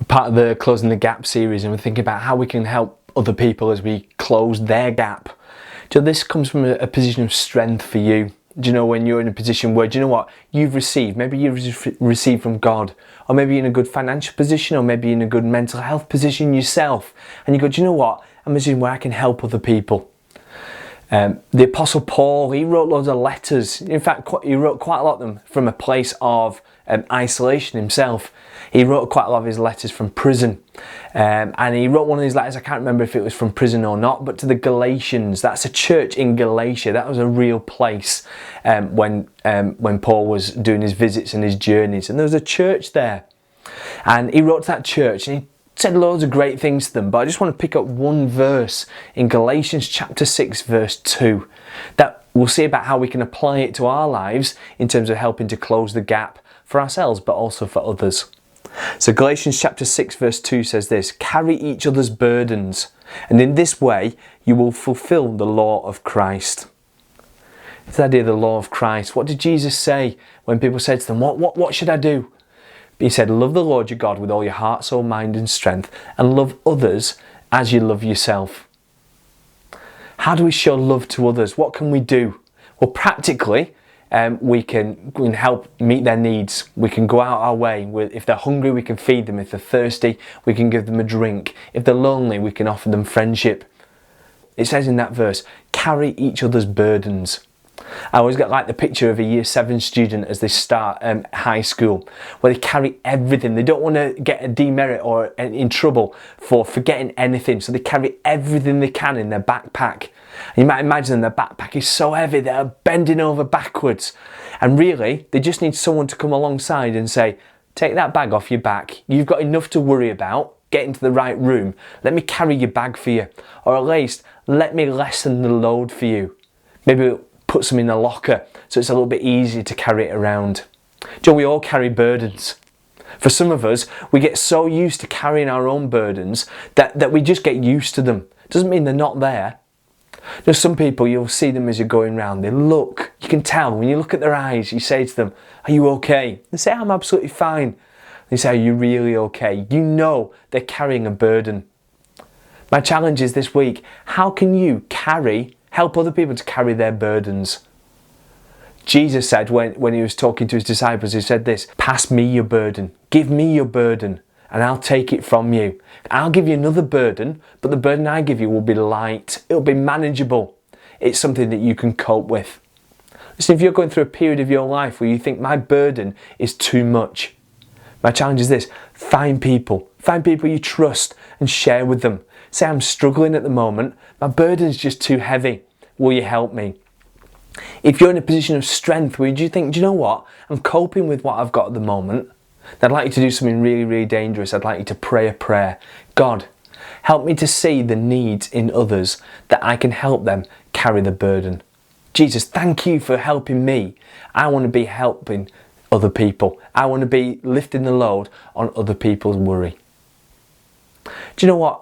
part of the Closing the Gap series, and we're thinking about how we can help other people as we close their gap. Do you know, this comes from a position of strength for you. Do you know, when you're in a position where, do you know what, you've received, maybe you've received from God, or maybe you're in a good financial position, or maybe you're in a good mental health position yourself, and you go, do you know what, I'm in a position where I can help other people. The Apostle Paul, he wrote loads of letters. In fact, he wrote quite a lot of them from a place of isolation himself. He wrote quite a lot of his letters from prison. And he wrote one of his letters, I can't remember if it was from prison or not, but to the Galatians. That's a church in Galatia. That was a real place when Paul was doing his visits and his journeys. And there was a church there. And he wrote to that church, and he said loads of great things to them, but I just want to pick up one verse in Galatians chapter 6 verse 2 that we'll see about how we can apply it to our lives in terms of helping to close the gap for ourselves but also for others. So Galatians chapter 6 verse 2 says this: "Carry each other's burdens, and in this way you will fulfill the law of Christ." It's the idea of the law of Christ. What did Jesus say when people said to them, what should I do? He said, love the Lord your God with all your heart, soul, mind and strength, and love others as you love yourself. How do we show love to others? What can we do? Well, practically, we can help meet their needs. We can go out our way. If they're hungry, we can feed them. If they're thirsty, we can give them a drink. If they're lonely, we can offer them friendship. It says in that verse, carry each other's burdens. I always get like the picture of a year 7 student as they start high school, where they carry everything. They don't want to get a demerit or in trouble for forgetting anything, so they carry everything they can in their backpack. And you might imagine their backpack is so heavy they're bending over backwards, and really they just need someone to come alongside and say, take that bag off your back, you've got enough to worry about, get into the right room, let me carry your bag for you, or at least let me lessen the load for you. Maybe put some in a locker so it's a little bit easier to carry it around. Do you know, we all carry burdens. For some of us, we get so used to carrying our own burdens that we just get used to them. Doesn't mean they're not there. There's some people, you'll see them as you're going around, they look, you can tell, when you look at their eyes, you say to them, are you okay? They say, I'm absolutely fine. They say, are you really okay? You know they're carrying a burden. My challenge is this week, how can you help other people to carry their burdens? Jesus said when he was talking to his disciples, he said this: pass me your burden, give me your burden, and I'll take it from you. I'll give you another burden, but the burden I give you will be light, it'll be manageable. It's something that you can cope with. Listen, if you're going through a period of your life where you think my burden is too much, my challenge is this: find people you trust and share with them. Say, I'm struggling at the moment, my burden's just too heavy, will you help me? If you're in a position of strength where you think, do you know what, I'm coping with what I've got at the moment, I'd like you to do something really, really dangerous. I'd like you to pray a prayer. God, help me to see the needs in others that I can help them carry the burden. Jesus, thank you for helping me. I want to be helping other people. I want to be lifting the load on other people's worry. Do you know what?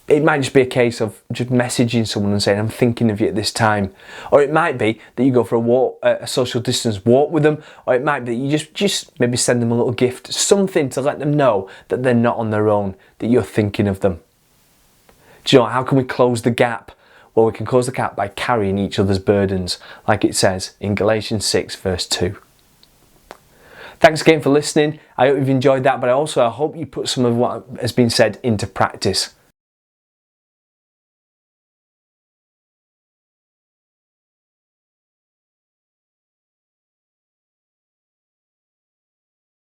It might just be a case of just messaging someone and saying, I'm thinking of you at this time. Or it might be that you go for a walk, a social distance walk with them. Or it might be that you just maybe send them a little gift, something to let them know that they're not on their own, that you're thinking of them. Do you know, how can we close the gap? Well, we can close the gap by carrying each other's burdens, like it says in Galatians 6 verse 2. Thanks again for listening. I hope you've enjoyed that, but I hope you put some of what has been said into practice.